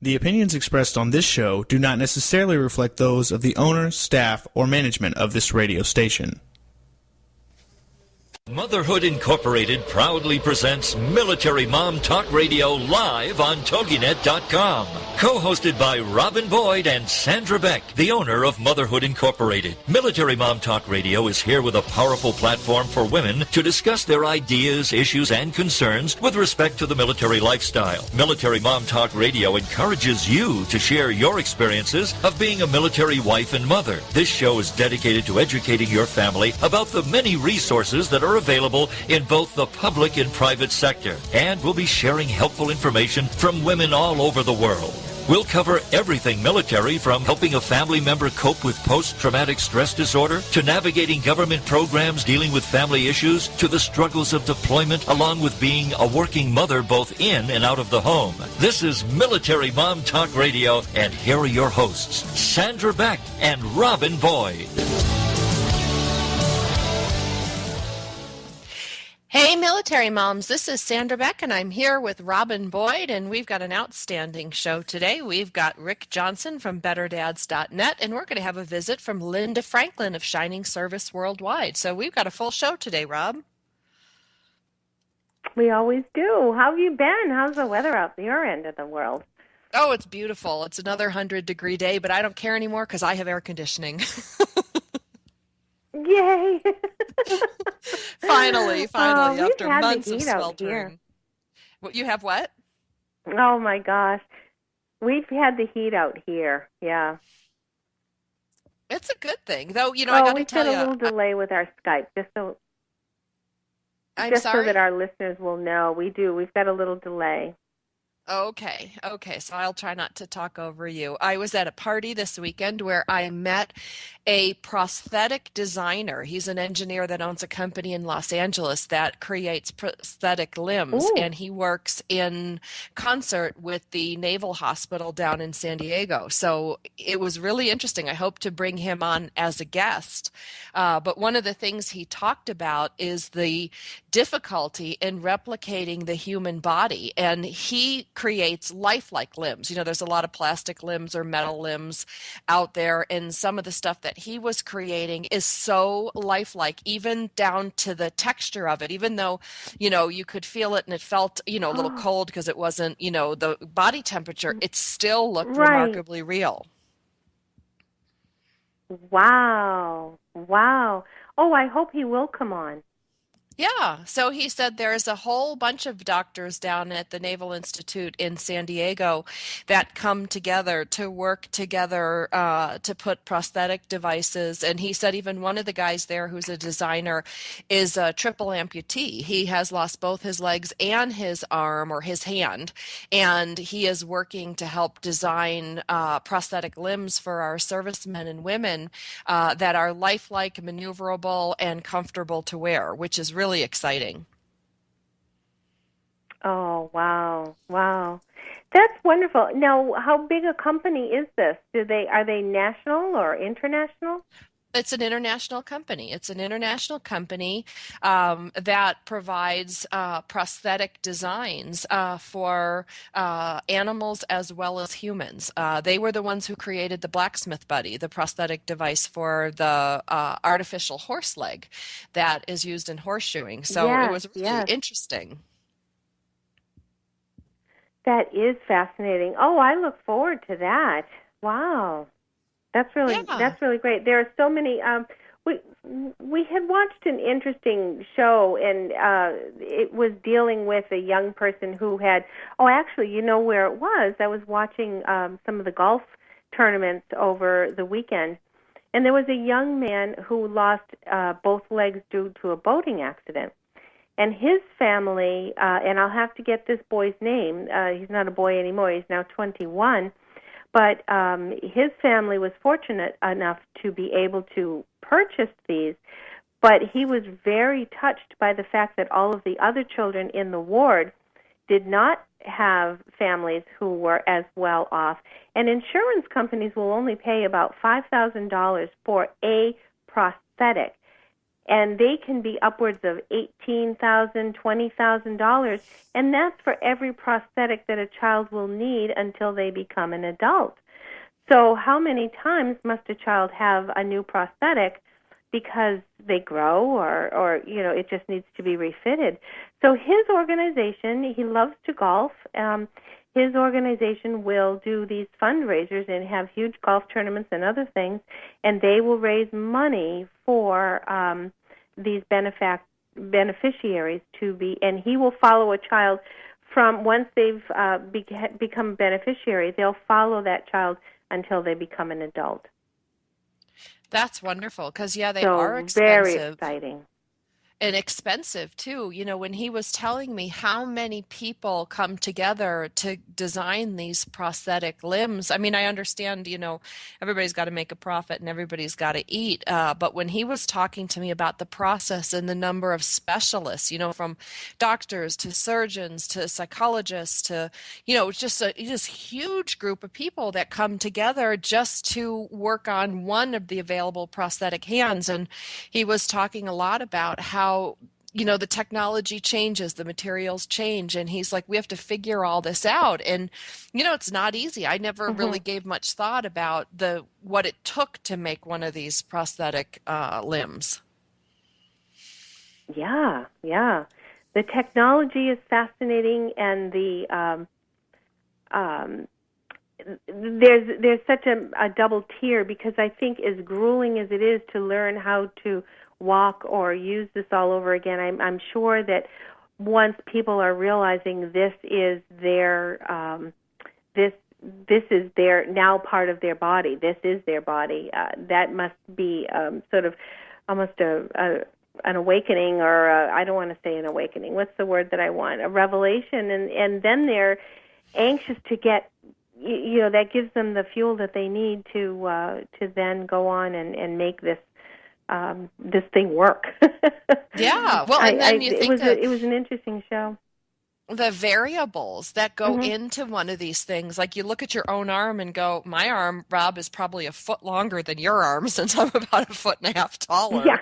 The opinions expressed on this show do not necessarily reflect those of the owner, staff, or management of this radio station. Motherhood Incorporated proudly presents Military Mom Talk Radio live on TogiNet.com. Co-hosted by Robin Boyd and Sandra Beck, the owner of Motherhood Incorporated. Military Mom Talk Radio is here with a powerful platform for women to discuss their ideas, issues, and concerns with respect to the military lifestyle. Military Mom Talk Radio encourages you to share your experiences of being a military wife and mother. This show is dedicated to educating your family about the many resources that are available in both the public and private sector, and we'll be sharing helpful information from women all over the world. We'll cover everything military, from helping a family member cope with post-traumatic stress disorder, to navigating government programs dealing with family issues, to the struggles of deployment, along with being a working mother both in and out of the home. This is Military Mom Talk Radio, and here are your hosts, Sandra Beck and Robin Boyd. Hey, military moms, this is Sandra Beck, and I'm here with Robin Boyd, and we've got an outstanding show today. We've got Rick Johnson from BetterDads.net, and we're going to have a visit from Linda Franklin of Shining Service Worldwide. So we've got a full show today, Rob. We always do. How have you been? How's the weather out your end of the world? Oh, it's beautiful. It's another 100-degree day, but I don't care anymore because I have air conditioning. Yay! Finally, after had months the of heat out sweltering. here. What, you have what? Oh my gosh. We've had the heat out here, yeah. It's a good thing, though. You know, I got to tell you, we've got a little delay with our Skype, just so that our listeners will know. We've got a little delay. Okay, so I'll try not to talk over you. I was at a party this weekend where I met a prosthetic designer. He's an engineer that owns a company in Los Angeles that creates prosthetic limbs. Ooh. And he works in concert with the Naval Hospital down in San Diego. So it was really interesting. I hope to bring him on as a guest. But one of the things he talked about is the difficulty in replicating the human body. And he creates lifelike limbs. You know, there's a lot of plastic limbs or metal limbs out there, and some of the stuff that he was creating is so lifelike, even down to the texture of it. Even though, you know, you could feel it and it felt, you know, a little cold because it wasn't, you know, the body temperature, it still looked remarkably real. Wow. Oh, I hope he will come on. Yeah, so he said there's a whole bunch of doctors down at the Naval Institute in San Diego that come together to work together to put prosthetic devices. And he said even one of the guys there who's a designer is a triple amputee. He has lost both his legs and his arm or his hand, and he is working to help design prosthetic limbs for our servicemen and women that are lifelike, maneuverable, and comfortable to wear, which is really exciting. Oh, wow. That's wonderful. Now, how big a company is this? Are they national or international? It's an international company. That provides prosthetic designs for animals as well as humans. They were the ones who created the blacksmith buddy, the prosthetic device for the artificial horse leg that is used in horseshoeing. So it was really interesting. That is fascinating. Oh, I look forward to that. Wow. That's really great. There are so many. We had watched an interesting show, and it was dealing with a young person who had. Oh, actually, you know where it was? I was watching some of the golf tournaments over the weekend, and there was a young man who lost both legs due to a boating accident. And his family, and I'll have to get this boy's name. He's not a boy anymore. He's now 21. But his family was fortunate enough to be able to purchase these, but he was very touched by the fact that all of the other children in the ward did not have families who were as well off. And insurance companies will only pay about $5,000 for a prosthetic. and they can be upwards of $18,000, $20,000, and that's for every prosthetic that a child will need until they become an adult. So how many times must a child have a new prosthetic because they grow or it just needs to be refitted? So his organization, he loves to golf. His organization will do these fundraisers and have huge golf tournaments and other things, and they will raise money for these beneficiaries to be, and he will follow a child from once they've become a beneficiary, they'll follow that child until they become an adult. That's wonderful, because, they are expensive. Very exciting. And expensive, too. When he was telling me how many people come together to design these prosthetic limbs, I mean, I understand, everybody's got to make a profit and everybody's got to eat. But when he was talking to me about the process and the number of specialists, from doctors to surgeons to psychologists to, it's just a huge group of people that come together just to work on one of the available prosthetic hands. And he was talking a lot about how the technology changes, the materials change, and he's like, we have to figure all this out. And it's not easy. I never really gave much thought about what it took to make one of these prosthetic limbs. Yeah. The technology is fascinating, and there's such a double tier, because I think as grueling as it is to learn how to walk or use this all over again, I'm sure that once people are realizing this is their this is their now part of their body, this is their body, that must be sort of almost an awakening, or I don't want to say an awakening. What's the word that I want? A revelation, and then they're anxious to get. That gives them the fuel that they need to then go on and make this thing work. Yeah, well, and then you think it was an interesting show. The variables that go into one of these things, like you look at your own arm and go, my arm, Rob, is probably a foot longer than your arm, since I'm about a foot and a half taller. Yeah.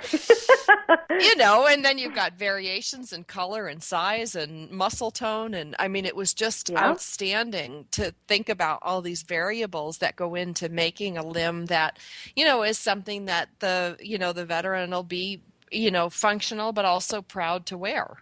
And then you've got variations in color and size and muscle tone, and I mean, it was just outstanding to think about all these variables that go into making a limb that is something that the veteran will be functional but also proud to wear.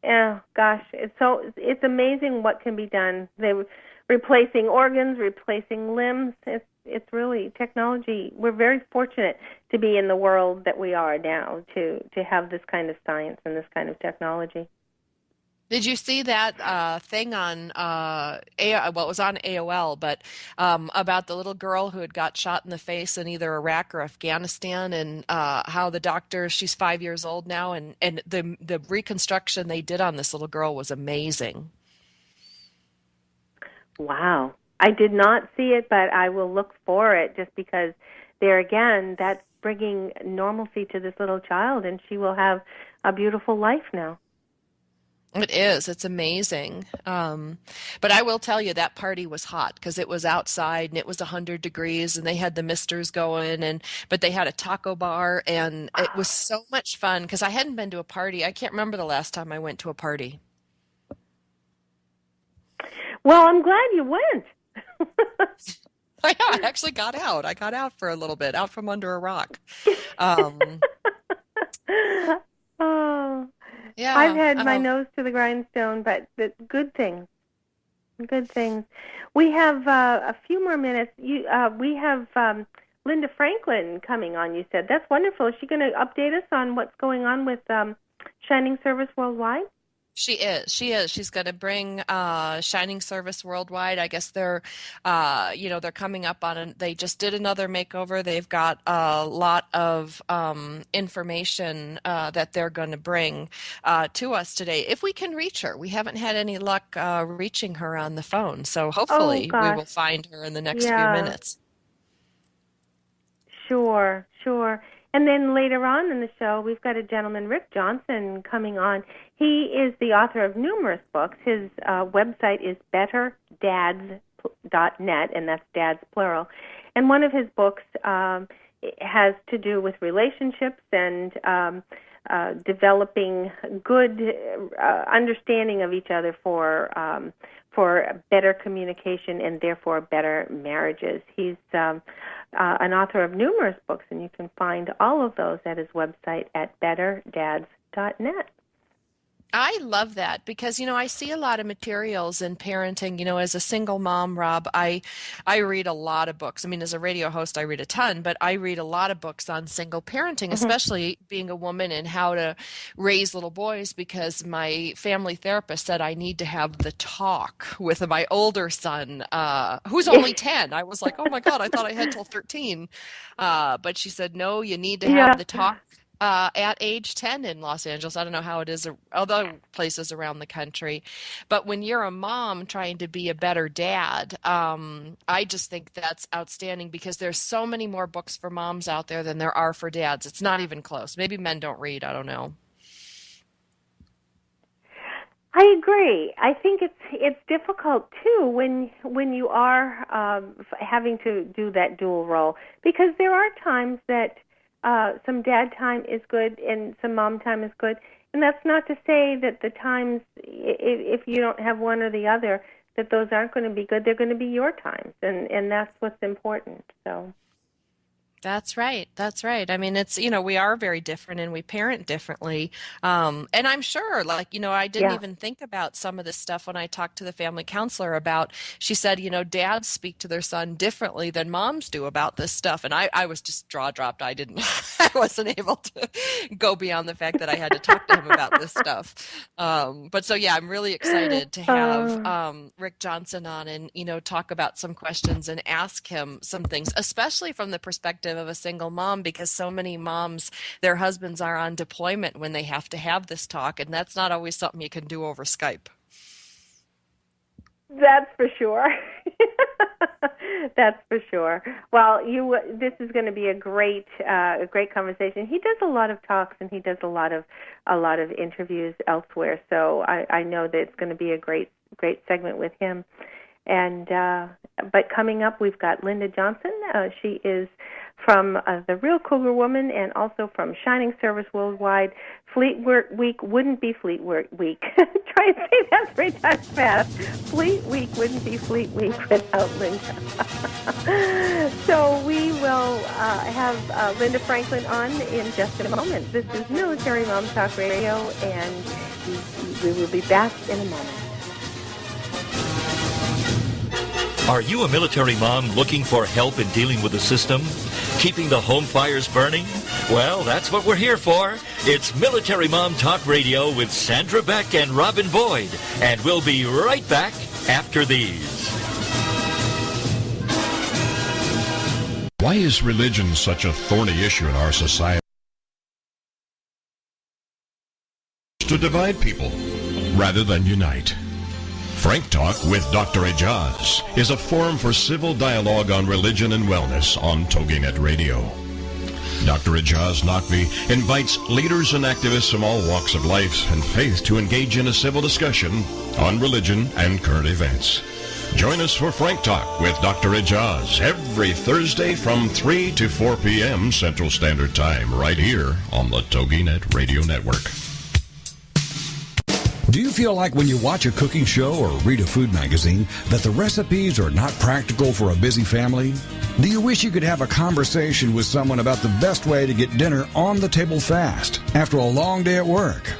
Yeah, gosh, it's amazing what can be done. They're replacing organs, replacing limbs. It's really technology. We're very fortunate to be in the world that we are now, to have this kind of science and this kind of technology. Did you see that thing on it was on AOL, but about the little girl who had got shot in the face in either Iraq or Afghanistan, and how the doctor, she's 5 years old now, and the reconstruction they did on this little girl was amazing. Wow. I did not see it, but I will look for it, just because there again, that's bringing normalcy to this little child, and she will have a beautiful life now. It is. It's amazing. But I will tell you, that party was hot, because it was outside and it was 100 degrees and they had the misters going, but they had a taco bar, and it was so much fun, because I hadn't been to a party. I can't remember the last time I went to a party. Well, I'm glad you went. I actually got out. I got out for a little bit, out from under a rock. Oh. Yeah, I've had my nose to the grindstone, but good things. Good things. We have a few more minutes. We have Linda Franklin coming on, you said. That's wonderful. Is she going to update us on what's going on with Shining Service Worldwide? She is. She's going to bring Shining Service Worldwide. I guess they're coming up on they just did another makeover. They've got a lot of information that they're going to bring to us today. If we can reach her, we haven't had any luck reaching her on the phone. So hopefully we will find her in the next few minutes. Sure. And then later on in the show, we've got a gentleman, Rick Johnson, coming on. He is the author of numerous books. His website is dads.net, and that's dads plural. And one of his books has to do with relationships and developing good understanding of each other for better communication and therefore better marriages. He's an author of numerous books, and you can find all of those at his website at betterdads.net. I love that because, I see a lot of materials in parenting. As a single mom, Rob, I read a lot of books. I mean, as a radio host, I read a ton, but I read a lot of books on single parenting, especially being a woman and how to raise little boys, because my family therapist said I need to have the talk with my older son, who's only 10. I was like, oh my God, I thought I had till 13. But she said, no, you need to have the talk. At age 10 in Los Angeles. I don't know how it is other places around the country. But when you're a mom trying to be a better dad, I just think that's outstanding because there's so many more books for moms out there than there are for dads. It's not even close. Maybe men don't read. I don't know. I agree. I think it's difficult too when you are having to do that dual role, because there are times that some dad time is good and some mom time is good. And that's not to say that the times, if you don't have one or the other, that those aren't going to be good. They're going to be your times, and that's what's important. So. That's right. That's right. I mean, it's, we are very different and we parent differently. And I'm sure, I didn't even think about some of this stuff when I talked to the family counselor about, she said, dads speak to their son differently than moms do about this stuff. And I was just jaw-dropped. I wasn't able to go beyond the fact that I had to talk to him about this stuff. But so, I'm really excited to have Rick Johnson on and, talk about some questions and ask him some things, especially from the perspective of a single mom, because so many moms, their husbands are on deployment when they have to have this talk, and that's not always something you can do over Skype. That's for sure. That's for sure. Well, this is going to be a great conversation. He does a lot of talks and he does a lot of interviews elsewhere, so I know that it's going to be a great segment with him. And but coming up, we've got Linda Johnson. She is from The Real Cougar Woman and also from Shining Service Worldwide. Fleet Week wouldn't be Fleet Week. Try and say that 3 times fast. Fleet Week wouldn't be Fleet Week without Linda. So we will have Linda Franklin on in just a moment. This is Military Mom Talk Radio, and we will be back in a moment. Are you a military mom looking for help in dealing with the system? Keeping the home fires burning? Well, that's what we're here for. It's Military Mom Talk Radio with Sandra Beck and Robin Boyd. And we'll be right back after these. Why is religion such a thorny issue in our society? To divide people rather than unite. Frank Talk with Dr. Ejaz is a forum for civil dialogue on religion and wellness on TogiNet Radio. Dr. Ejaz Naqvi invites leaders and activists from all walks of life and faith to engage in a civil discussion on religion and current events. Join us for Frank Talk with Dr. Ejaz every Thursday from 3 to 4 p.m. Central Standard Time right here on the TogiNet Radio Network. Do you feel like when you watch a cooking show or read a food magazine that the recipes are not practical for a busy family? Do you wish you could have a conversation with someone about the best way to get dinner on the table fast after a long day at work?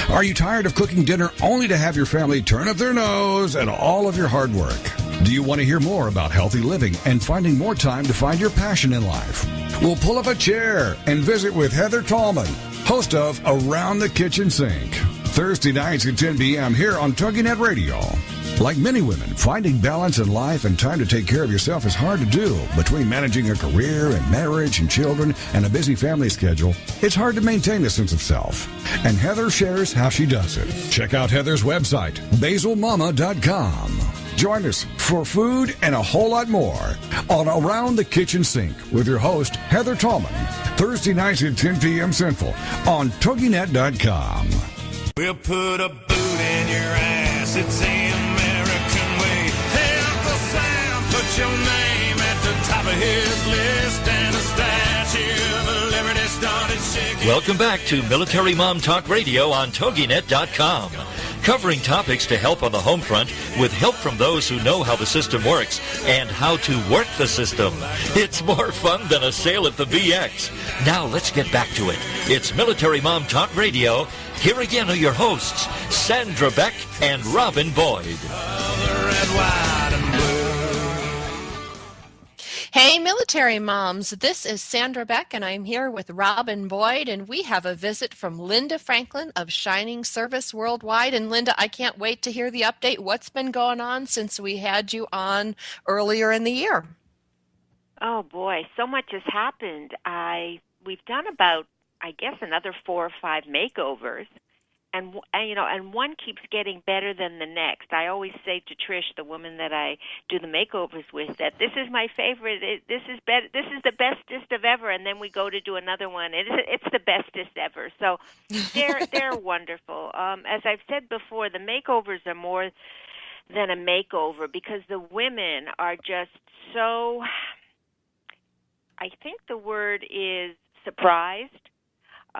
Are you tired of cooking dinner only to have your family turn up their nose at all of your hard work? Do you want to hear more about healthy living and finding more time to find your passion in life? Well, pull up a chair and visit with Heather Tallman, host of Around the Kitchen Sink, Thursday nights at 10 p.m. here on TogiNet Radio. Like many women, finding balance in life and time to take care of yourself is hard to do. Between managing a career and marriage and children and a busy family schedule, it's hard to maintain a sense of self. And Heather shares how she does it. Check out Heather's website, basilmama.com. Join us for food and a whole lot more on Around the Kitchen Sink with your host, Heather Tallman, Thursday nights at 10 p.m. Central on TogiNet.com. We'll put a boot in your ass. It's the American way. Hey, Uncle Sam. his list and a statue of liberty started shaking. Welcome back to Military Mom Talk Radio on TogiNet.com. Covering topics to help on the home front with help from those who know how the system works and how to work the system. It's more fun than a sale at the BX. Now let's get back to it. It's Military Mom Talk Radio. Here again are your hosts, Sandra Beck and Robin Boyd. Red, white, and blue. Hey, military moms, this is Sandra Beck, and I'm here with Robin Boyd, and we have a visit from Linda Franklin of Shining Service Worldwide. And Linda, I can't wait to hear the update. What's been going on since we had you on earlier in the year? Oh, boy, so much has happened. We've done about, I guess, another 4 or 5 makeovers. And one keeps getting better than the next. I always say to Trish, the woman that I do the makeovers with, that this is my favorite. This is the bestest of ever. And then we go to do another one. It's the bestest ever. So they're wonderful. As I've said before, the makeovers are more than a makeover because the women are just so. I think the word is surprised.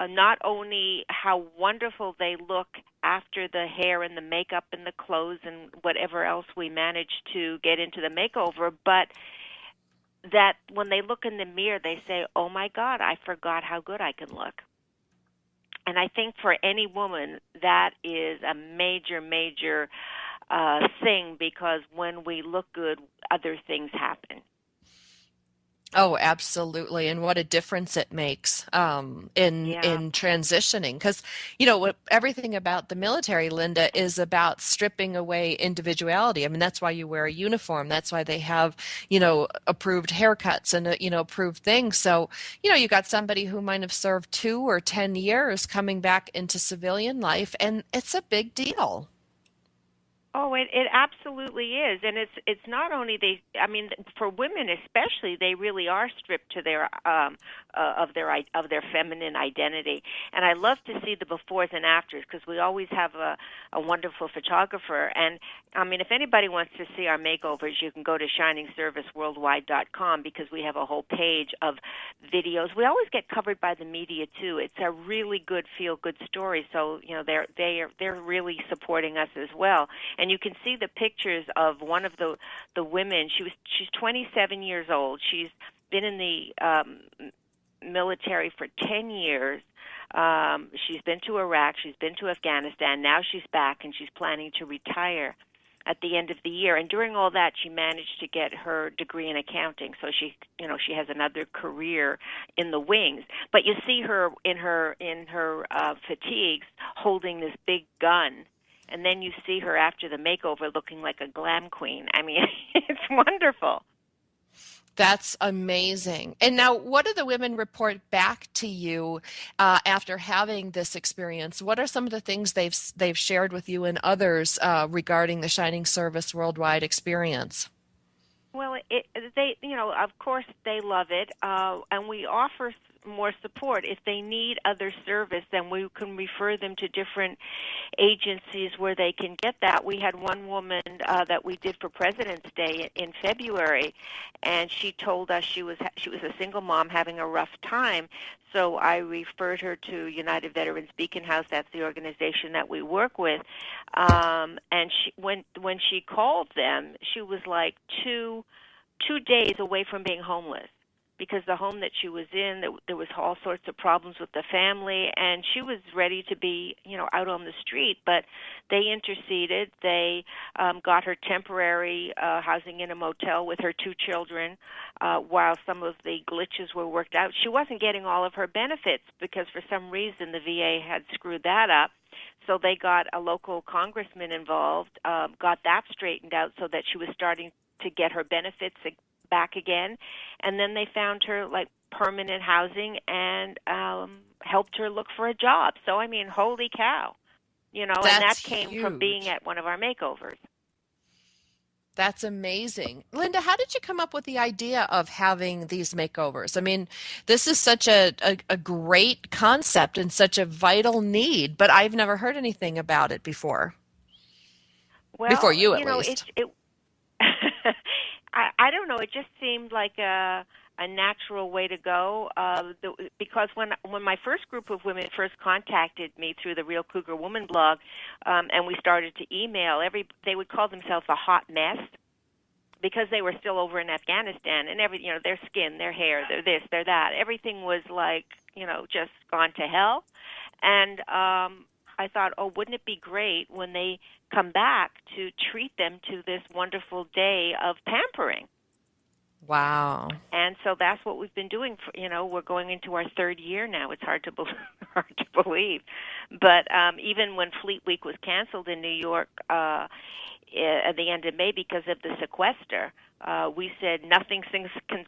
Not only how wonderful they look after the hair and the makeup and the clothes and whatever else we manage to get into the makeover, but that when they look in the mirror, they say, oh, my God, I forgot how good I can look. And I think for any woman, that is a major, major thing because when we look good, other things happen. Oh, absolutely. And what a difference it makes in transitioning. Because, everything about the military, Linda, is about stripping away individuality. I mean, that's why you wear a uniform. That's why they have, approved haircuts and, approved things. So, you got somebody who might have served 2 or 10 years coming back into civilian life, and it's a big deal. Oh, it absolutely is, and it's not only for women especially, they really are stripped to their of their feminine identity. And I love to see the befores and afters because we always have a wonderful photographer. And I mean, if anybody wants to see our makeovers, you can go to ShiningServiceWorldwide.com because we have a whole page of videos. We always get covered by the media too. It's a really good feel-good story. So they're really supporting us as well. And you can see the pictures of one of the women. She's 27 years old. She's been in the military for 10 years. She's been to Iraq. She's been to Afghanistan. Now she's back, and she's planning to retire at the end of the year. And during all that, she managed to get her degree in accounting. So she has another career in the wings. But you see her in her fatigues holding this big gun. And then you see her after the makeover looking like a glam queen. I mean, it's wonderful. That's amazing. And now, what do the women report back to you after having this experience? What are some of the things they've shared with you and others regarding the Shining Service Worldwide experience? Well, of course, they love it, and we offer more support. If they need other service, then we can refer them to different agencies where they can get that. We had one woman that we did for President's Day in February, and she told us she was a single mom having a rough time. So I referred her to United Veterans Beacon House. That's the organization that we work with. And when she called them, she was like two days away from being homeless, because the home that she was in, there was all sorts of problems with the family, and she was ready to be, out on the street. But they interceded. They got her temporary housing in a motel with her 2 children while some of the glitches were worked out. She wasn't getting all of her benefits because for some reason the VA had screwed that up. So they got a local congressman involved, got that straightened out so that she was starting to get her benefits back again, and then they found her like permanent housing and helped her look for a job. So I mean, holy cow, and that came huge. From being at one of our makeovers. That's amazing. Linda, how did you come up with the idea of having these makeovers? I mean, this is such a great concept and such a vital need, but I've never heard anything about it before. Well, before you, at least. I don't know. It just seemed like a natural way to go. Because when my first group of women first contacted me through the Real Cougar Woman blog, and we started to email, they would call themselves a hot mess because they were still over in Afghanistan, and their skin, their hair, their this, their that, everything was like, just gone to hell. And I thought, oh, wouldn't it be great when they come back to treat them to this wonderful day of pampering? Wow. And so that's what we've been doing. We're going into our third year now. It's hard to believe. But even when Fleet Week was canceled in New York at the end of May because of the sequester, we said nothing can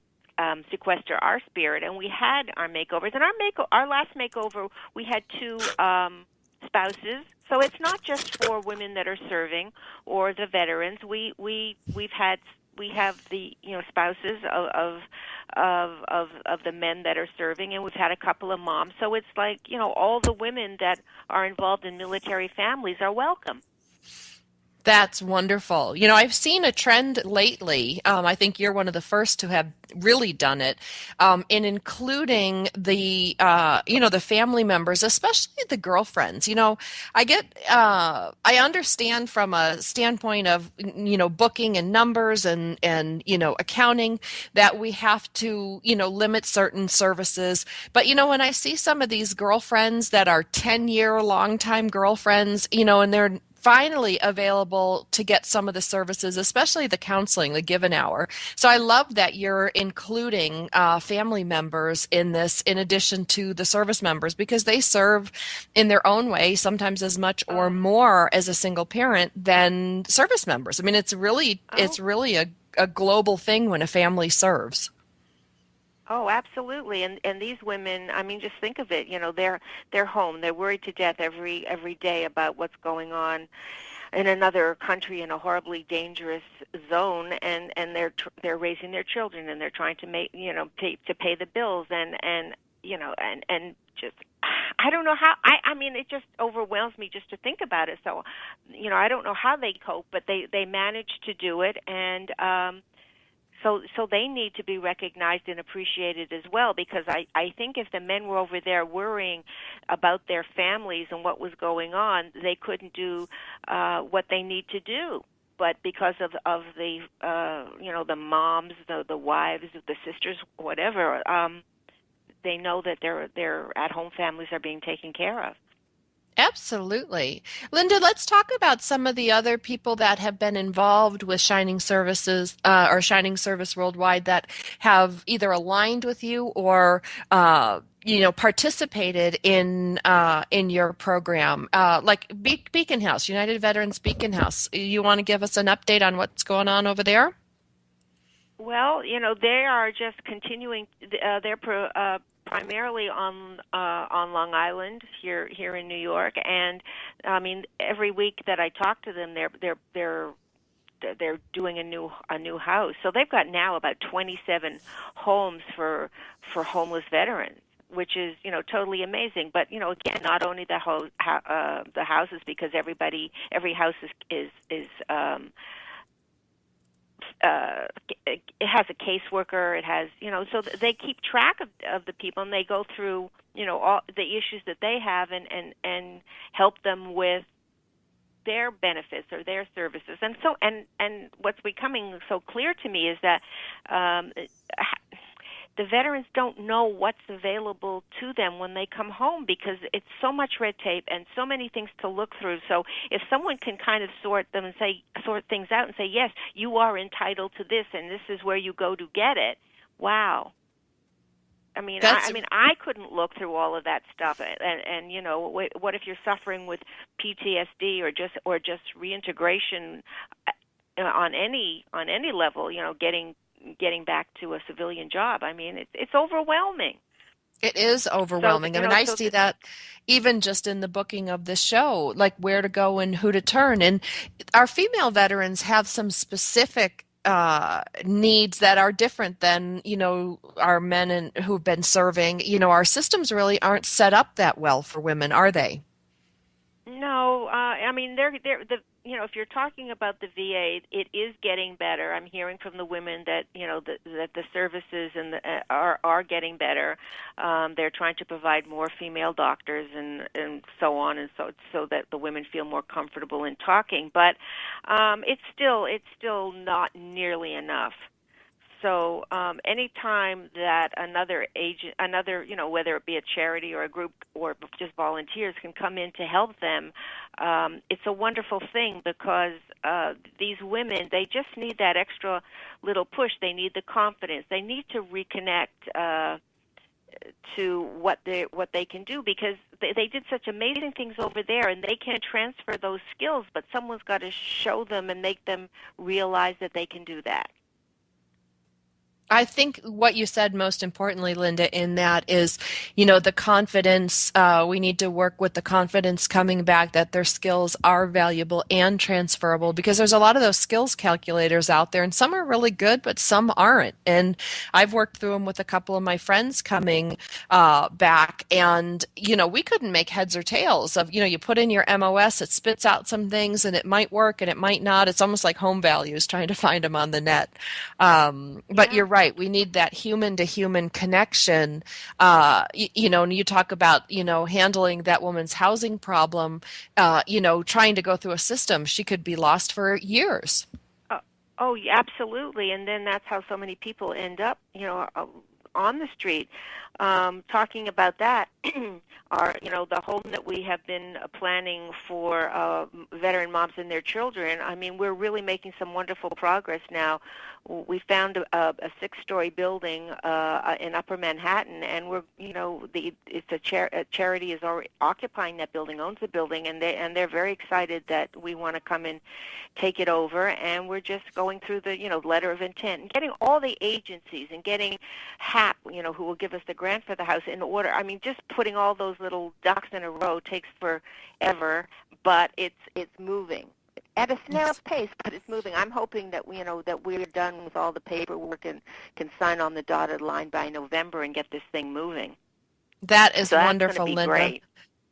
sequester our spirit. And we had our makeovers. And our last makeover, we had 2 spouses. So it's not just for women that are serving or the veterans. We have the spouses of the men that are serving, and we've had a couple of moms. So it's like all the women that are involved in military families are welcome. That's wonderful. I've seen a trend lately. I think you're one of the first to have really done it, in including the family members, especially the girlfriends. I understand from a standpoint of, booking and numbers and accounting that we have to, limit certain services. But, when I see some of these girlfriends that are 10-year longtime girlfriends, and they're finally available to get some of the services, especially the counseling, the Given Hour. So I love that you're including family members in this, in addition to the service members, because they serve in their own way, sometimes as much or more as a single parent than service members. I mean, it's really a global thing when a family serves. Oh, absolutely. And these women, I mean, just think of it. They're home. They're worried to death every day about what's going on in another country in a horribly dangerous zone, and they're raising their children, and they're trying to make to pay the bills, and just I don't know how. I mean, it just overwhelms me just to think about it. So, I don't know how they cope, but they manage to do it, and So they need to be recognized and appreciated as well, because I think if the men were over there worrying about their families and what was going on, they couldn't do what they need to do. But because of the the moms, the wives, the sisters, whatever, they know that their at-home families are being taken care of. Absolutely. Linda, let's talk about some of the other people that have been involved with Shining Services or Shining Service Worldwide that have either aligned with you or participated in your program, like Beacon House, United Veterans Beacon House. You want to give us an update on what's going on over there? Well, they are just continuing their primarily on Long Island here in New York, and I mean every week that I talk to them, they're doing a new house. So they've got now about 27 homes for homeless veterans, which is totally amazing. But again, not only the houses, because every house is it has a caseworker. It has, so they keep track of the people, and they go through, all the issues that they have, and help them with their benefits or their services. And so, and what's becoming so clear to me is that the veterans don't know what's available to them when they come home, because it's so much red tape and so many things to look through. So if someone can kind of sort things out and say, yes, you are entitled to this, and this is where you go to get it. Wow. I mean, I couldn't look through all of that stuff, and what if you're suffering with PTSD or just reintegration on any level, getting back to a civilian job. I mean, it's overwhelming. It is overwhelming. So, I see that even just in the booking of the show, like where to go and who to turn. And our female veterans have some specific needs that are different than, our men who've been serving. Our systems really aren't set up that well for women, are they? No, I mean they're if you're talking about the VA, it is getting better. I'm hearing from the women that that the services are getting better. They're trying to provide more female doctors and so on, and so that the women feel more comfortable in talking. But it's still not nearly enough. So any time that another agent, whether it be a charity or a group or just volunteers can come in to help them, it's a wonderful thing, because these women, they just need that extra little push. They need the confidence. They need to reconnect to what they can do, because they did such amazing things over there, and they can transfer those skills, but someone's got to show them and make them realize that they can do that. I think what you said most importantly, Linda, in that is, the confidence. We need to work with the confidence coming back that their skills are valuable and transferable, because there's a lot of those skills calculators out there, and some are really good, but some aren't. And I've worked through them with a couple of my friends coming back, and, we couldn't make heads or tails of, you put in your MOS, it spits out some things, and it might work and it might not. It's almost like home values, trying to find them on the net. But you're right. We need that human-to-human connection. And you talk about, handling that woman's housing problem, trying to go through a system. She could be lost for years. Oh, absolutely. And then that's how so many people end up, on the street. Talking about that, the home that we have been planning for veteran moms and their children, I mean, we're really making some wonderful progress now. We found a 6-story building in Upper Manhattan, and it's a charity is already occupying that building, owns the building, and they're very excited that we want to come and take it over. And we're just going through the letter of intent and getting all the agencies and getting HAP, who will give us the grant for the house, in order. I mean, just putting all those little ducks in a row takes forever, but it's moving at a snail's pace, but it's moving. I'm hoping that that we're done with all the paperwork and can sign on the dotted line by November and get this thing moving. That is so wonderful, Linda. Great.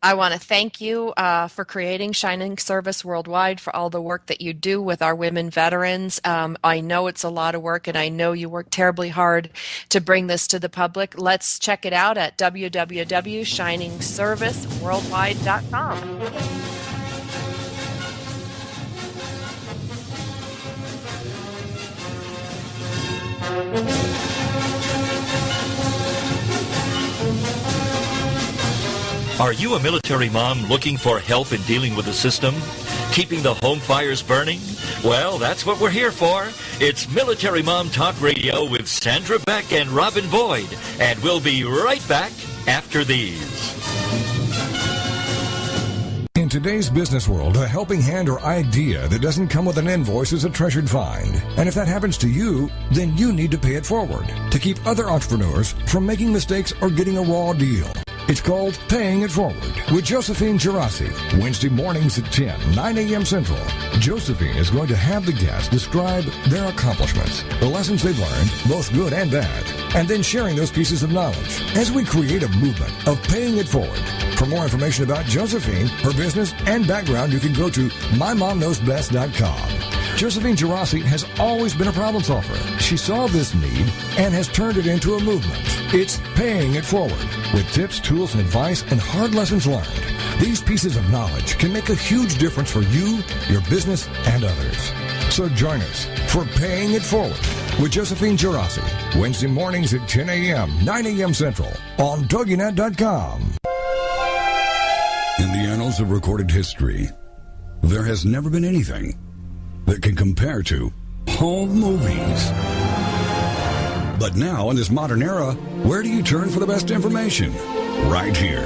I want to thank you for creating Shining Service Worldwide, for all the work that you do with our women veterans. I know it's a lot of work, and I know you work terribly hard to bring this to the public. Let's check it out at www.shiningserviceworldwide.com. Are you a military mom looking for help in dealing with the system? Keeping the home fires burning? Well, that's what we're here for. It's Military Mom Talk Radio with Sandra Beck and Robin Boyd. And we'll be right back after these. In today's business world, a helping hand or idea that doesn't come with an invoice is a treasured find. And if that happens to you, then you need to pay it forward to keep other entrepreneurs from making mistakes or getting a raw deal. It's called Paying It Forward with Josephine Gerasi, Wednesday mornings at 9 a.m. Central. Josephine is going to have the guests describe their accomplishments, the lessons they've learned, both good and bad, and then sharing those pieces of knowledge as we create a movement of paying it forward. For more information about Josephine, her business, and background, you can go to mymomknowsbest.com. Josephine Gerasi has always been a problem solver. She saw this need and has turned it into a movement. It's Paying It Forward with tips, tools, and advice and hard lessons learned. These pieces of knowledge can make a huge difference for you, your business, and others. So join us for Paying It Forward with Josephine Gerasi, Wednesday mornings at 10 a.m., 9 a.m. Central on TogiNet.com. In the annals of recorded history, there has never been anything that can compare to home movies. But now, in this modern era, where do you turn for the best information? Right here.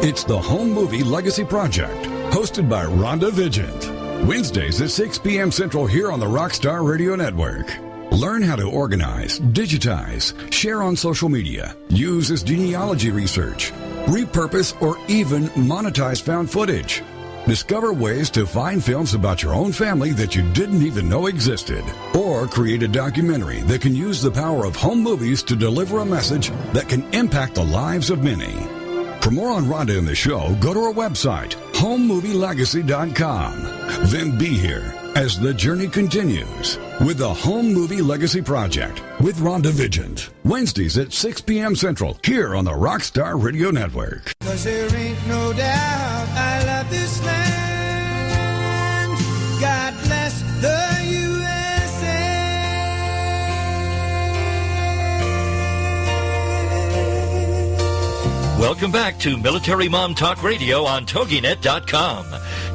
It's the Home Movie Legacy Project, hosted by Rhonda Vigent. Wednesdays at 6 p.m. Central here on the Rockstar Radio Network. Learn how to organize, digitize, share on social media, use as genealogy research, repurpose, or even monetize found footage. Discover ways to find films about your own family that you didn't even know existed. Or create a documentary that can use the power of home movies to deliver a message that can impact the lives of many. For more on Rhonda and the show, go to our website, homemovielegacy.com. Then be here as the journey continues with the Home Movie Legacy Project with Rhonda Vigent. Wednesdays at 6 p.m. Central, here on the Rockstar Radio Network. 'Cause there ain't no doubt I love this land. God bless the USA. Welcome back to Military Mom Talk Radio on TogiNet.com.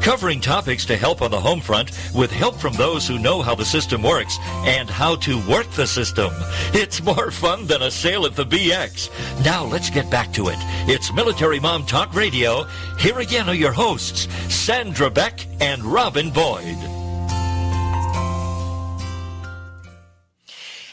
Covering topics to help on the home front with help from those who know how the system works and how to work the system. It's more fun than a sale at the BX. Now let's get back to it. It's Military Mom Talk Radio. Here again are your hosts, Sandra Beck and Robin Boyd.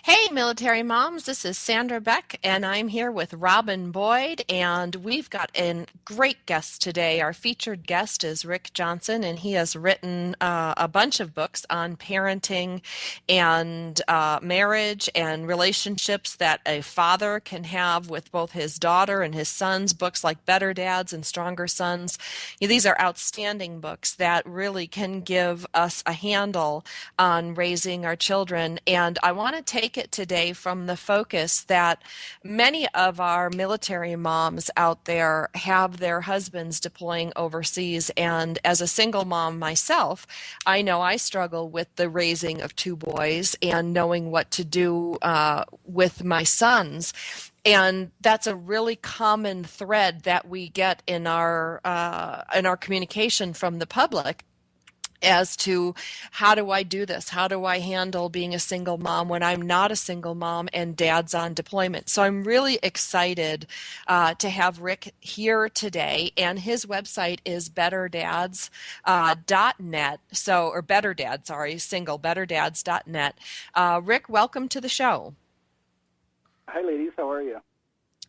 Hey, military moms, this is Sandra Beck, and I'm here with Robin Boyd, and we've got a great guest today. Our featured guest is Rick Johnson, and he has written a bunch of books on parenting and marriage and relationships that a father can have with both his daughter and his sons, books like Better Dads and Stronger Sons. These are outstanding books that really can give us a handle on raising our children, and I want to take it today from the focus that many of our military moms out there have their husbands deploying overseas, and as a single mom myself, I know I struggle with the raising of two boys and knowing what to do with my sons. And that's a really common thread that we get in our communication from the public as to how do I do this? How do I handle being a single mom when I'm not a single mom and dad's on deployment? So I'm really excited to have Rick here today, and his website is betterdads.net. Or Better Dad, betterdads.net. Rick, welcome to the show. Hi, ladies. How are you?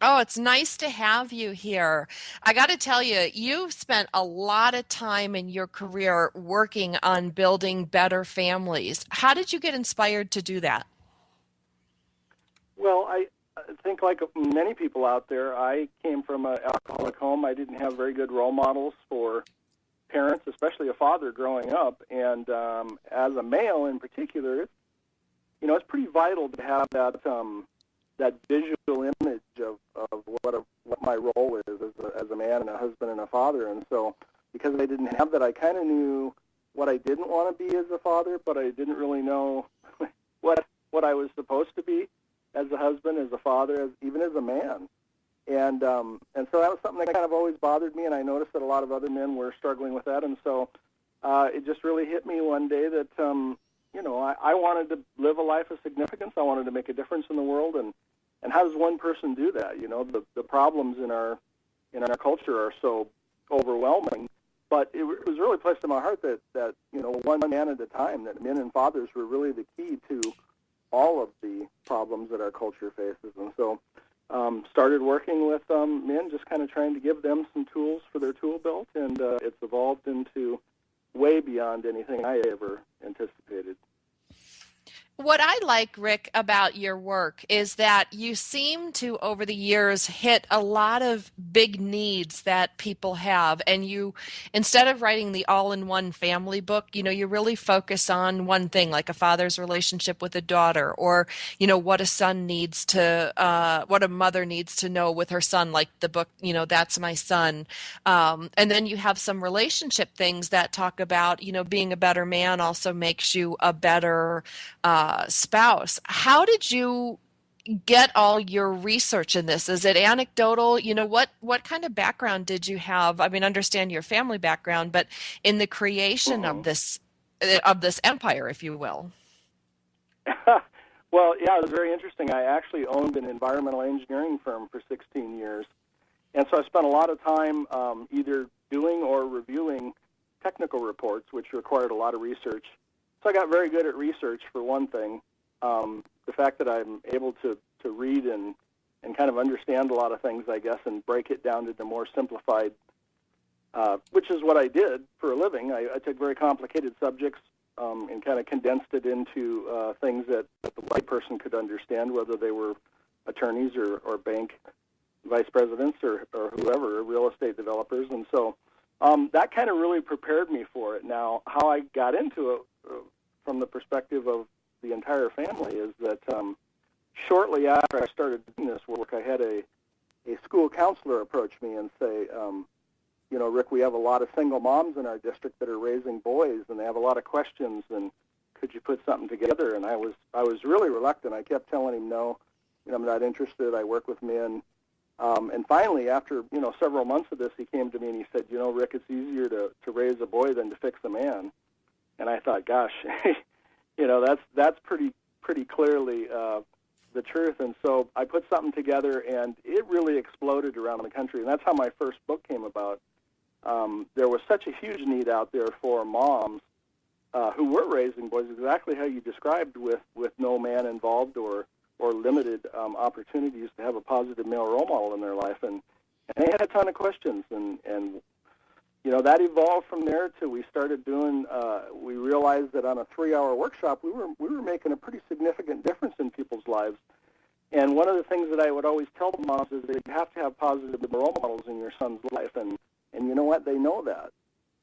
Oh, it's nice to have you here. I got to tell you, you've spent a lot of time in your career working on building better families. How did you get inspired to do that? Well, I think like many people out there, I came from an alcoholic home. I didn't have very good role models for parents, especially a father growing up. And as a male in particular, it's pretty vital to have that visual image of what my role is as a man and a husband and a father. And so because I didn't have that, I kind of knew what I didn't want to be as a father, but I didn't really know what I was supposed to be as a husband, as a father, even as a man. And so that was something that kind of always bothered me, and I noticed that a lot of other men were struggling with that. And so it just really hit me one day that I wanted to live a life of significance. I wanted to make a difference in the world, and how does one person do that? The problems in our culture are so overwhelming. But it was really placed in my heart that one man at a time, that men and fathers were really the key to all of the problems that our culture faces. And so started working with men, just kind of trying to give them some tools for their tool belt, and it's evolved into way beyond anything I ever anticipated. What I like, Rick, about your work is that you seem to, over the years, hit a lot of big needs that people have. And you, instead of writing the all-in-one family book, you really focus on one thing, like a father's relationship with a daughter, or, what a son needs to, what a mother needs to know with her son, like the book, That's My Son. And then you have some relationship things that talk about, being a better man also makes you a better spouse. How did you get all your research in this? Is it anecdotal? What kind of background did you have? I mean, understand your family background, but in the creation of this empire, if you will. Well, yeah, it was very interesting. I actually owned an environmental engineering firm for 16 years, and so I spent a lot of time either doing or reviewing technical reports, which required a lot of research. So I got very good at research, for one thing. The fact that I'm able to read and kind of understand a lot of things, I guess, and break it down into more simplified, which is what I did for a living. I took very complicated subjects and kind of condensed it into things that the white person could understand, whether they were attorneys or bank vice presidents or whoever, real estate developers. And so that kind of really prepared me for it. Now, how I got into it from the perspective of the entire family is that shortly after I started doing this work, I had a school counselor approach me and say, Rick, we have a lot of single moms in our district that are raising boys, and they have a lot of questions, and could you put something together? And I was really reluctant. I kept telling him, no, I'm not interested. I work with men. And finally, after several months of this, he came to me and he said, Rick, it's easier to raise a boy than to fix a man. And I thought, gosh, that's pretty clearly the truth. And so I put something together, and it really exploded around the country. And that's how my first book came about. There was such a huge need out there for moms who were raising boys, exactly how you described, with no man involved or limited opportunities to have a positive male role model in their life. And they had a ton of questions. And that evolved from there till we started doing, we realized that on a 3-hour workshop, we were making a pretty significant difference in people's lives. And one of the things that I would always tell moms is that you have to have positive role models in your son's life. And you know what? They know that.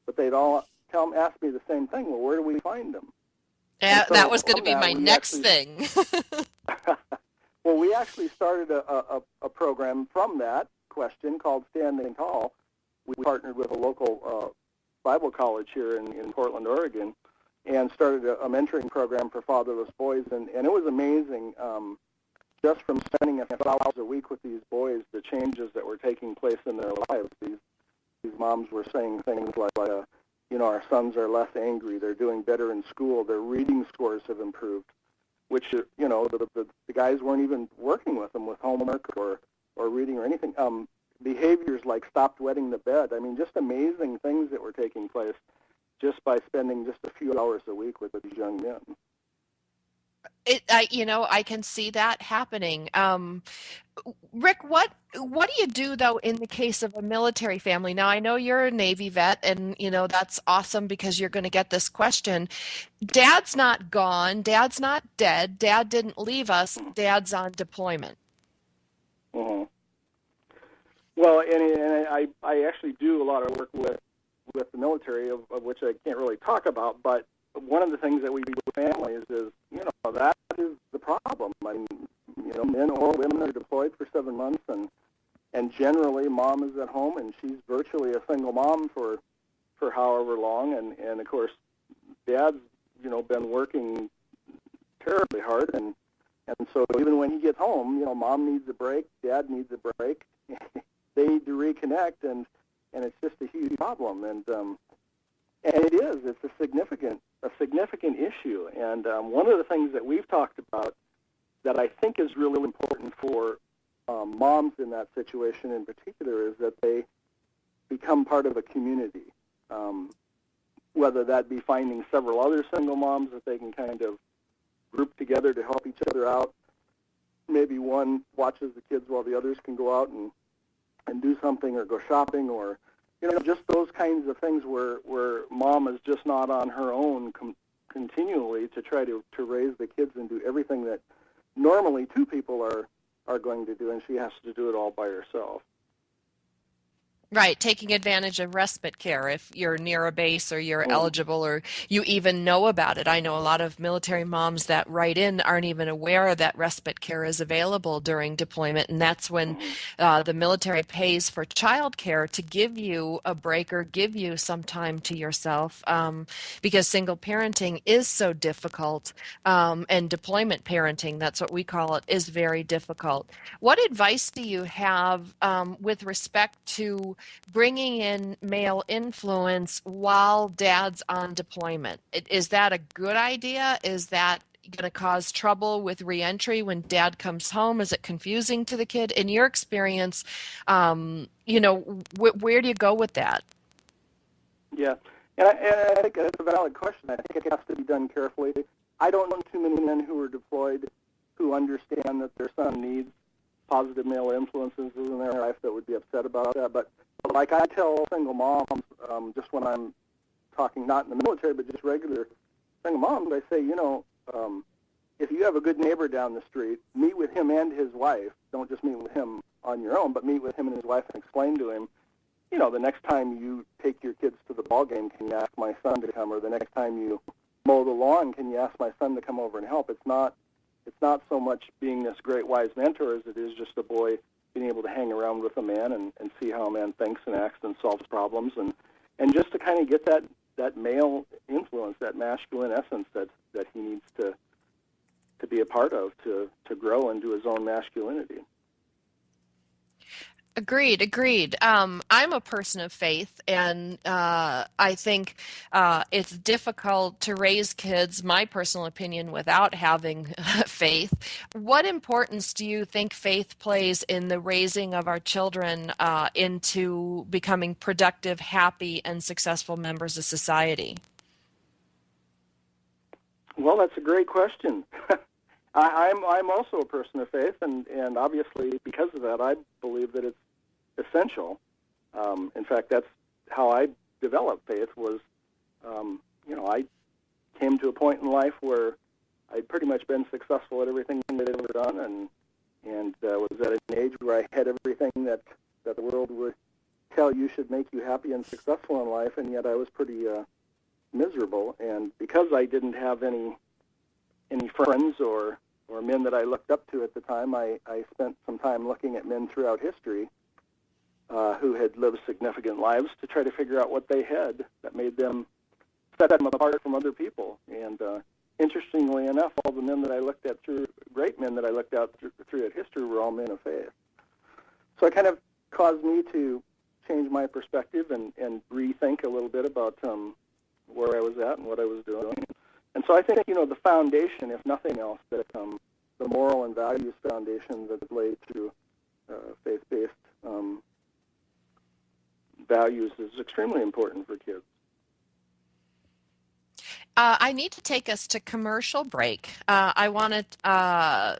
But they'd all ask me the same thing. Well, where do we find them? Yeah, so that was going to be my next thing. Well, we actually started a program from that question called Standing Tall. We partnered with a local Bible college here in Portland, Oregon, and started a mentoring program for fatherless boys. And it was amazing, just from spending a few hours a week with these boys, the changes that were taking place in their lives. These moms were saying things like, our sons are less angry, they're doing better in school, their reading scores have improved, which, the guys weren't even working with them with homework or reading or anything. Behaviors like stopped wetting the bed. I mean, just amazing things that were taking place just by spending just a few hours a week with these young men. I can see that happening. Rick, what do you do, though, in the case of a military family? Now, I know you're a Navy vet, and, that's awesome because you're going to get this question. Dad's not gone. Dad's not dead. Dad didn't leave us. Dad's on deployment. Mm-hmm. Well, and I actually do a lot of work with the military, of which I can't really talk about, but one of the things that we do with families is, that is the problem. I mean, men or women are deployed for 7 months, and generally mom is at home, and she's virtually a single mom for however long, and of course, dad's, been working terribly hard, and so even when he gets home, mom needs a break, dad needs a break, they need to reconnect, and it's just a huge problem, and it's a significant issue. And one of the things that we've talked about that I think is really important for moms in that situation in particular is that they become part of a community, whether that be finding several other single moms that they can kind of group together to help each other out. Maybe one watches the kids while the others can go out and do something or go shopping, or just those kinds of things where mom is just not on her own continually to try to raise the kids and do everything that normally two people are going to do, and she has to do it all by herself. Right, taking advantage of respite care if you're near a base or you're eligible or you even know about it. I know a lot of military moms that write in aren't even aware that respite care is available during deployment, and that's when the military pays for child care to give you a break or give you some time to yourself, because single parenting is so difficult, and deployment parenting, that's what we call it, is very difficult. What advice do you have with respect to bringing in male influence while dad's on deployment? Is that a good idea? Is that going to cause trouble with reentry when dad comes home? Is it confusing to the kid? In your experience, where do you go with that? Yeah, and I think that's a valid question. I think it has to be done carefully. I don't know too many men who are deployed who understand that their son needs positive male influences in their life that would be upset about that. But like I tell single moms, just when I'm talking not in the military, but just regular single moms, I say, if you have a good neighbor down the street, meet with him and his wife. Don't just meet with him on your own, but meet with him and his wife and explain to him, the next time you take your kids to the ball game, can you ask my son to come? Or the next time you mow the lawn, can you ask my son to come over and help? It's not so much being this great wise mentor as it is just a boy being able to hang around with a man and see how a man thinks and acts and solves problems, and just to kind of get that male influence, that masculine essence that he needs to be a part of to grow into his own masculinity. Agreed. I'm a person of faith, and I think it's difficult to raise kids, my personal opinion, without having faith. What importance do you think faith plays in the raising of our children into becoming productive, happy, and successful members of society? Well, that's a great question. I'm also a person of faith, and obviously because of that, I believe that it's essential. In fact, that's how I developed faith. Was I came to a point in life where I'd pretty much been successful at everything that I'd ever done, and was at an age where I had everything that the world would tell you should make you happy and successful in life, and yet I was pretty miserable. And because I didn't have any friends or men that I looked up to at the time, I spent some time looking at men throughout history who had lived significant lives to try to figure out what they had that made them set them apart from other people. And interestingly enough, all the men that I looked at great men that I looked at throughout history were all men of faith. So it kind of caused me to change my perspective and rethink a little bit about where I was at and what I was doing. And so I think, the foundation, if nothing else, that the moral and values foundation that's laid through faith-based values is extremely important for kids. I need to take us to commercial break. I want to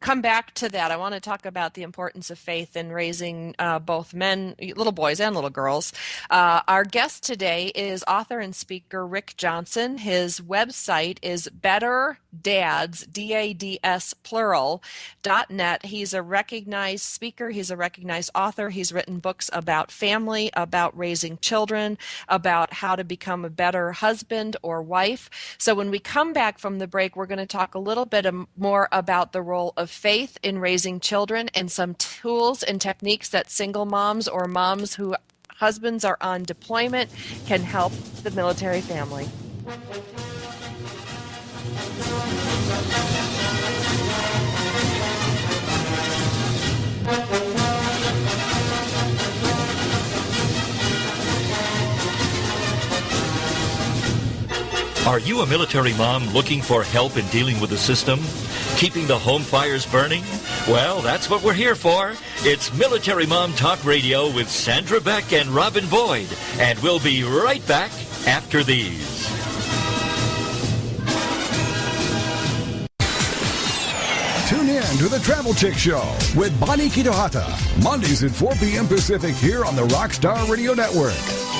come back to that. I want to talk about the importance of faith in raising both men, little boys and little girls. Our guest today is author and speaker Rick Johnson. His website is betterdads, D-A-D-S plural, .net. He's a recognized speaker. He's a recognized author. He's written books about family, about raising children, about how to become a better husband or wife. So when we come back from the break, we're going to talk a little bit more about the role of faith in raising children and some tools and techniques that single moms or moms who husbands are on deployment can help the military family. Are you a military mom looking for help in dealing with the system? Keeping the home fires burning? Well, that's what we're here for. It's Military Mom Talk Radio with Sandra Beck and Robin Boyd. And we'll be right back after these. Tune in to the Travel Chick Show with Bonnie Kitohata, Mondays at 4 p.m. Pacific here on the Rockstar Radio Network.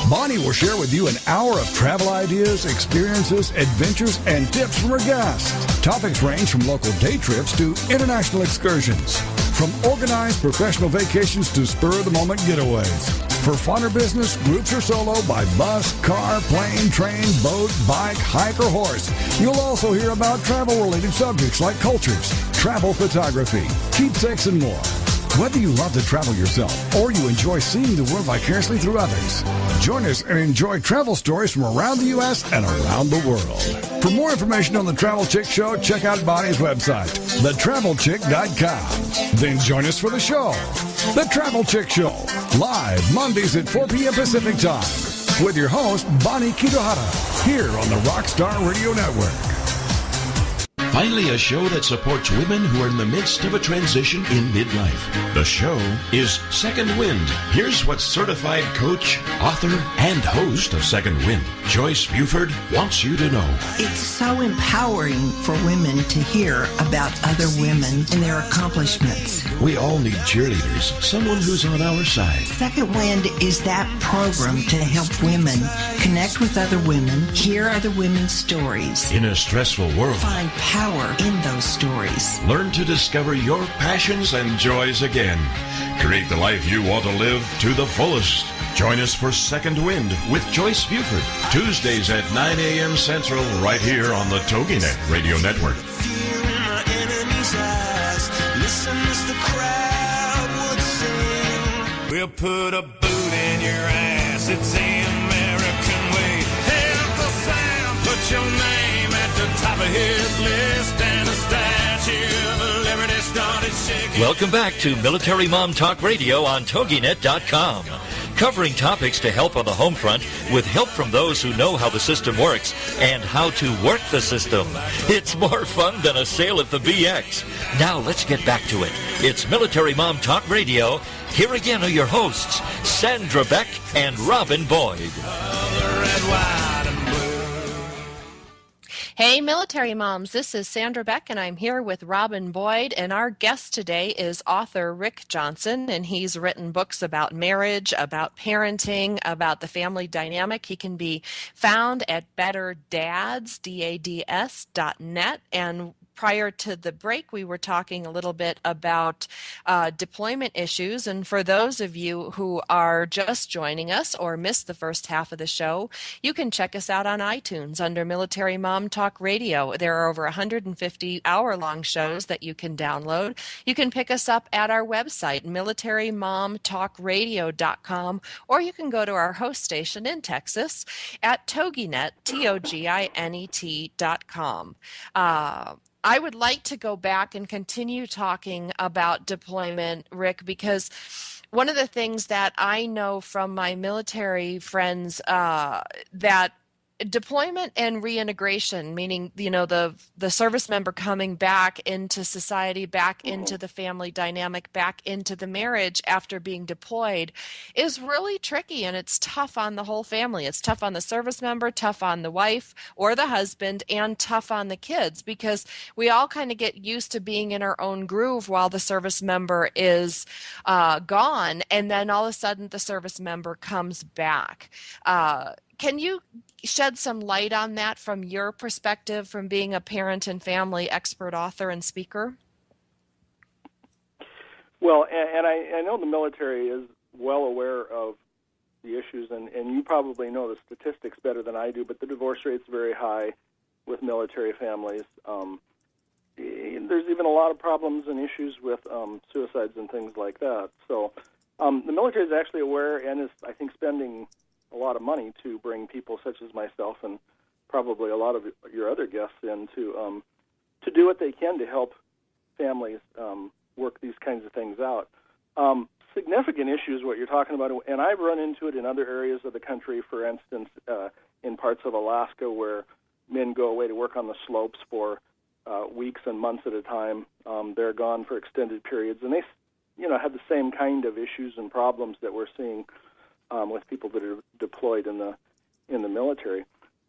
Bonnie will share with you an hour of travel ideas, experiences, adventures, and tips from her guests. Topics range from local day trips to international excursions. From organized professional vacations to spur-of-the-moment getaways. For fun or business, groups or solo, by bus, car, plane, train, boat, bike, hike, or horse. You'll also hear about travel-related subjects like cultures, travel photography, keepsakes, and more. Whether you love to travel yourself or you enjoy seeing the world vicariously through others, join us and enjoy travel stories from around the U.S. and around the world. For more information on the Travel Chick Show, check out Bonnie's website, thetravelchick.com. Then join us for the show, The Travel Chick Show, live Mondays at 4 p.m. Pacific Time, with your host, Bonnie Kitohata, here on the Rockstar Radio Network. Finally, a show that supports women who are in the midst of a transition in midlife. The show is Second Wind. Here's what certified coach, author, and host of Second Wind, Joyce Buford, wants you to know. It's so empowering for women to hear about other women and their accomplishments. We all need cheerleaders, someone who's on our side. Second Wind is that program to help women connect with other women, hear other women's stories. In a stressful world, find power power in those stories. Learn to discover your passions and joys again. Create the life you want to live to the fullest. Join us for Second Wind with Joyce Buford, Tuesdays at 9 a.m. Central, right here on the TogiNet Radio Network. Fear in my enemy's eyes. Listen as the crowd would sing. We'll put a boot in your ass. It's the American way. Hey, Uncle Sam, put your name at the top of his list, and a statue of liberty started shaking. Welcome back to Military Mom Talk Radio on TogiNet.com. Covering topics to help on the home front with help from those who know how the system works and how to work the system. It's more fun than a sale at the BX. Now let's get back to it. It's Military Mom Talk Radio. Here again are your hosts, Sandra Beck and Robin Boyd. Hey, military moms, this is Sandra Beck, and I'm here with Robin Boyd, and our guest today is author Rick Johnson, and he's written books about marriage, about parenting, about the family dynamic. He can be found at betterdads.net, and prior to the break, we were talking a little bit about deployment issues. And for those of you who are just joining us or missed the first half of the show, you can check us out on iTunes under Military Mom Talk Radio. There are over 150 hour-long shows that you can download. You can pick us up at our website, militarymomtalkradio.com, or you can go to our host station in Texas at TogiNet, TogiNet.com. I would like to go back and continue talking about deployment, Rick, because one of the things that I know from my military friends that deployment and reintegration, meaning, you know, the service member coming back into society, back into the family dynamic, back into the marriage after being deployed, is really tricky, and it's tough on the whole family. It's tough on the service member, tough on the wife or the husband, and tough on the kids, because we all kind of get used to being in our own groove while the service member is gone, and then all of a sudden the service member comes back. Can you shed some light on that from your perspective, from being a parent and family expert, author, and speaker? Well, and I know the military is well aware of the issues, and you probably know the statistics better than I do, but the divorce rate's very high with military families. There's even a lot of problems and issues with suicides and things like that. So the military is actually aware and is, I think, spending a lot of money to bring people such as myself and probably a lot of your other guests in to do what they can to help families work these kinds of things out. Significant issues, what you're talking about, and I've run into it in other areas of the country, for instance, in parts of Alaska where men go away to work on the slopes for weeks and months at a time. They're gone for extended periods, and they have the same kind of issues and problems that we're seeing with people that are deployed in the military.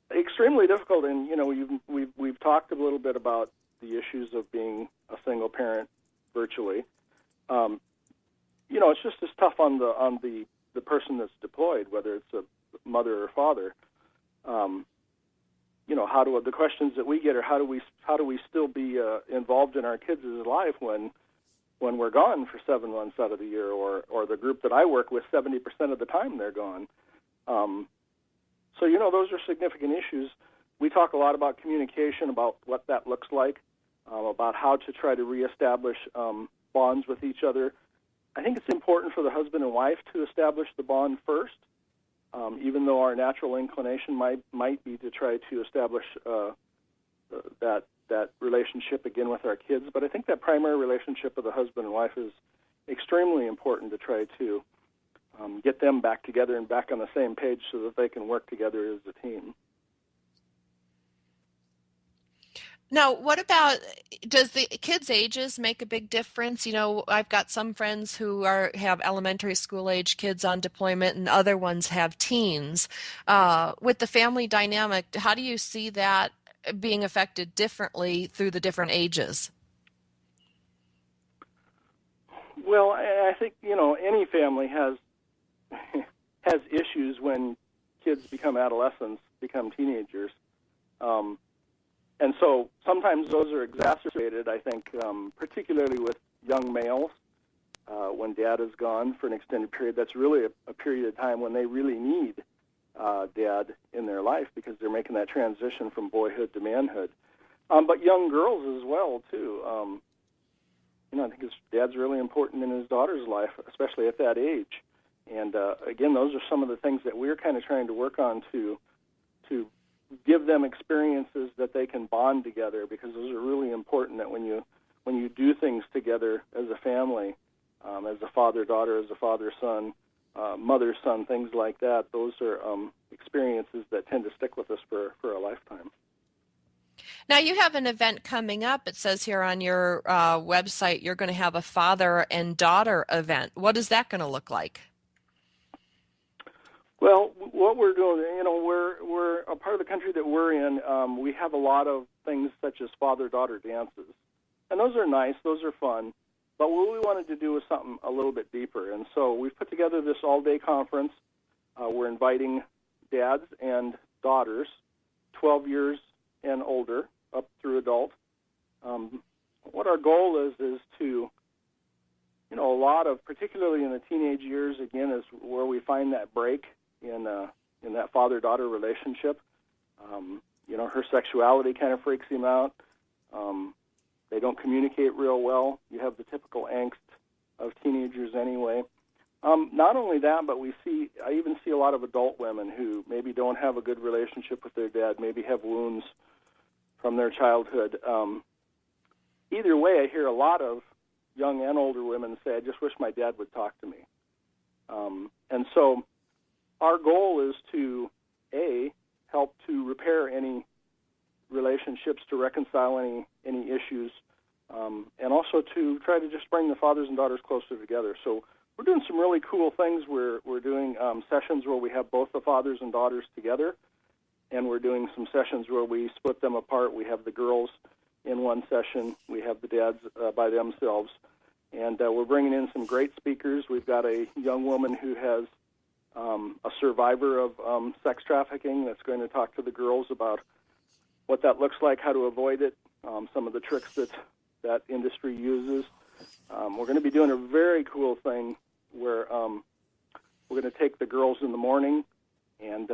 Extremely difficult, and we've talked a little bit about the issues of being a single parent virtually. It's just as tough on the person that's deployed, whether it's a mother or father. How do the questions that we get are how do we still be involved in our kids' life when we're gone for 7 months out of the year, or the group that I work with, 70% of the time they're gone. Those are significant issues. We talk a lot about communication, about what that looks like, about how to try to reestablish bonds with each other. I think it's important for the husband and wife to establish the bond first, even though our natural inclination might be to try to establish that relationship again with our kids. But I think that primary relationship of the husband and wife is extremely important to try to get them back together and back on the same page so that they can work together as a team. Now, what about, does the kids' ages make a big difference? I've got some friends who have elementary school age kids on deployment, and other ones have teens. With the family dynamic, how do you see that being affected differently through the different ages? Well, I think, any family has issues when kids become adolescents, become teenagers. And so sometimes those are exacerbated, I think, particularly with young males. When dad is gone for an extended period, that's really a period of time when they really need dad in their life because they're making that transition from boyhood to manhood. But young girls as well, too. I think his dad's really important in his daughter's life, especially at that age. And, again, those are some of the things that we're kind of trying to work on to give them experiences that they can bond together, because those are really important, that when you do things together as a family, as a father-daughter, as a father-son, mother-son, things like that, those are experiences that tend to stick with us for a lifetime. Now, you have an event coming up. It says here on your website you're going to have a father and daughter event. What is that going to look like? Well, what we're doing, we're a part of the country that we're in. We have a lot of things such as father-daughter dances, and those are nice. Those are fun. But what we wanted to do was something a little bit deeper, and so we've put together this all-day conference. We're inviting dads and daughters, 12 years and older, up through adult. What our goal is to, a lot of, particularly in the teenage years, again, is where we find that break in that father-daughter relationship. Her sexuality kind of freaks him out. They don't communicate real well. You have the typical angst of teenagers anyway. Not only that, but I even see a lot of adult women who maybe don't have a good relationship with their dad, maybe have wounds from their childhood. Either way, I hear a lot of young and older women say, I just wish my dad would talk to me. And so our goal is to, help to repair any relationships, to reconcile any issues, and also to try to just bring the fathers and daughters closer together. So we're doing some really cool things. We're doing sessions where we have both the fathers and daughters together, and we're doing some sessions where we split them apart. We have the girls in one session. We have the dads by themselves. And we're bringing in some great speakers. We've got a young woman who has a survivor of sex trafficking that's going to talk to the girls about what that looks like, how to avoid it, some of the tricks that industry uses. We're going to be doing a very cool thing where we're going to take the girls in the morning, and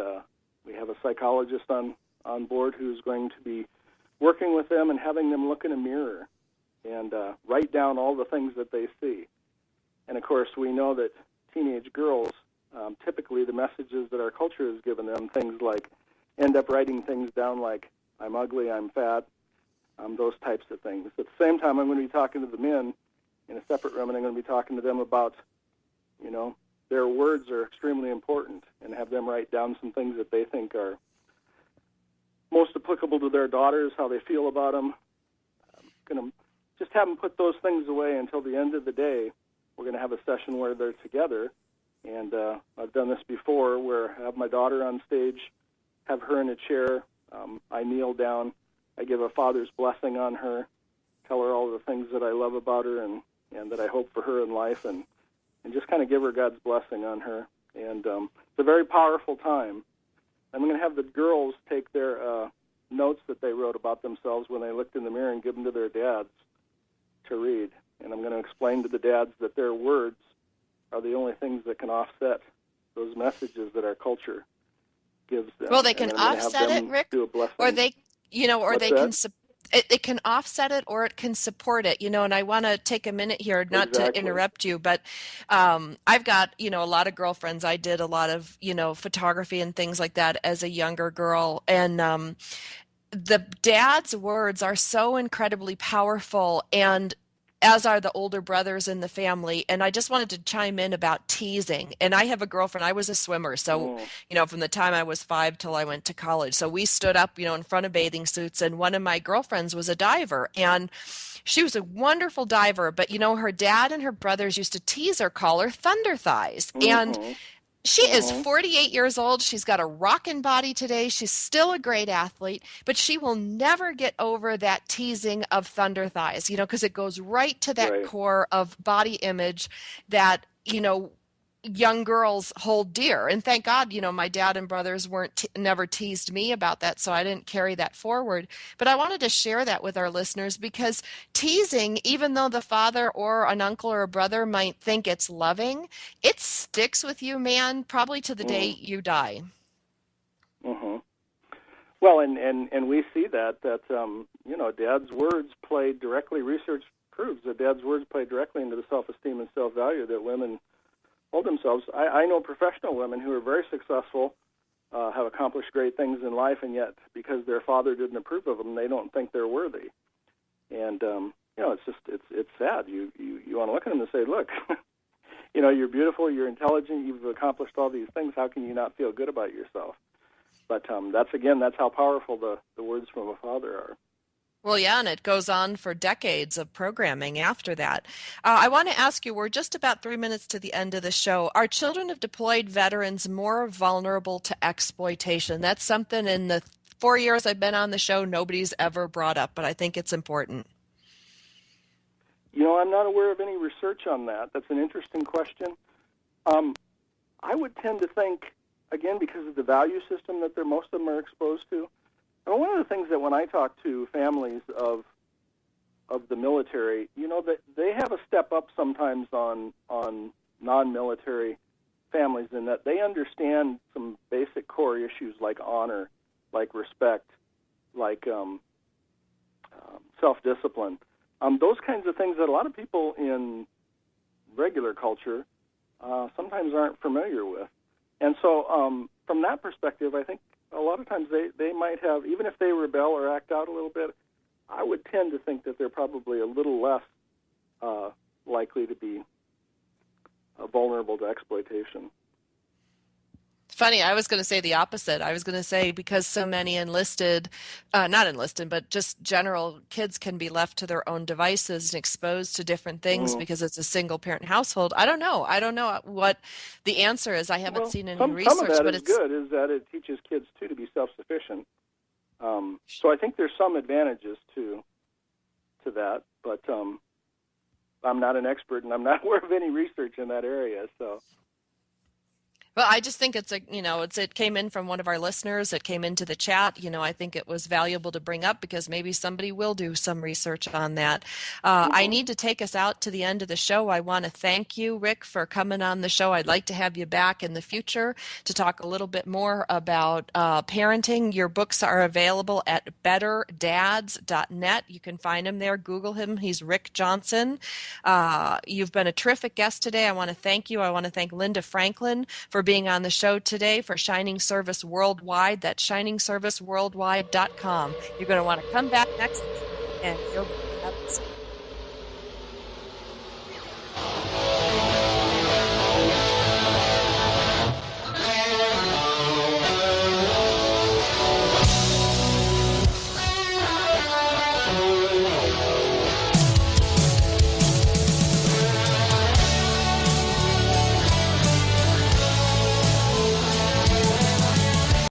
we have a psychologist on board who's going to be working with them and having them look in a mirror and write down all the things that they see. And, of course, we know that teenage girls, typically the messages that our culture has given them, things like end up writing things down like, I'm ugly, I'm fat, those types of things. At the same time, I'm going to be talking to the men in a separate room, and I'm going to be talking to them about, their words are extremely important, and have them write down some things that they think are most applicable to their daughters, how they feel about them. I'm going to just have them put those things away until the end of the day. We're going to have a session where they're together, and I've done this before where I have my daughter on stage, have her in a chair, I kneel down, I give a father's blessing on her, tell her all the things that I love about her and that I hope for her in life, and just kind of give her God's blessing on her. And it's a very powerful time. I'm going to have the girls take their notes that they wrote about themselves when they looked in the mirror and give them to their dads to read. And I'm going to explain to the dads that their words are the only things that can offset those messages that our culture gives them. Well, they can offset it, Rick, or they, or they can it can offset it or it can support it, and I want to take a minute here, not to interrupt you, but I've got, a lot of girlfriends. I did a lot of, photography and things like that as a younger girl. And the dad's words are so incredibly powerful, and as are the older brothers in the family. And I just wanted to chime in about teasing. And I have a girlfriend. I was a swimmer. So, from the time I was 5 till I went to college. So we stood up, in front of bathing suits. And one of my girlfriends was a diver. And she was a wonderful diver. But, her dad and her brothers used to tease her, call her Thunder Thighs. And she is 48 years old. She's got a rockin' body today. She's still a great athlete, but she will never get over that teasing of Thunder Thighs, because it goes right to that core of body image that, young girls hold dear. And thank God, my dad and brothers never teased me about that, so I didn't carry that forward. But I wanted to share that with our listeners because teasing, even though the father or an uncle or a brother might think it's loving, it sticks with you, man, probably to the day you die. Mm-hmm. Well, and we see that Dad's words play directly. Research proves that Dad's words play directly into the self-esteem and self-value that women hold themselves. I know professional women who are very successful, have accomplished great things in life, and yet because their father didn't approve of them, they don't think they're worthy. And it's sad. You want to look at them and say, look, you're beautiful, you're intelligent, you've accomplished all these things. How can you not feel good about yourself? But that's how powerful the words from a father are. Well, yeah, and it goes on for decades of programming after that. I want to ask you, we're just about 3 minutes to the end of the show. Are children of deployed veterans more vulnerable to exploitation? That's something in the 4 years I've been on the show nobody's ever brought up, but I think it's important. I'm not aware of any research on that. That's an interesting question. I would tend to think, again, because of the value system that most of them are exposed to. And one of the things that when I talk to families of the military, that they have a step up sometimes on non-military families in that they understand some basic core issues like honor, like respect, like self-discipline. Those kinds of things that a lot of people in regular culture sometimes aren't familiar with. And so from that perspective, I think a lot of times they might have, even if they rebel or act out a little bit, I would tend to think that they're probably a little less likely to be vulnerable to exploitation. Funny, I was going to say the opposite. I was going to say because so many not enlisted, but just general kids can be left to their own devices and exposed to different things because it's a single-parent household. I don't know what the answer is. I haven't seen any research. Some of that is good, is that it teaches kids, too, to be self-sufficient. So I think there's some advantages to that, but I'm not an expert, and I'm not aware of any research in that area, so... Well, I just think it came in from one of our listeners. It came into the chat. I think it was valuable to bring up because maybe somebody will do some research on that. I need to take us out to the end of the show. I want to thank you, Rick, for coming on the show. I'd like to have you back in the future to talk a little bit more about parenting. Your books are available at betterdads.net. You can find him there. Google him. He's Rick Johnson. You've been a terrific guest today. I want to thank you. I want to thank Linda Franklin for being on the show today for Shining Service Worldwide. That's shiningserviceworldwide.com. You're going to want to come back next and you'll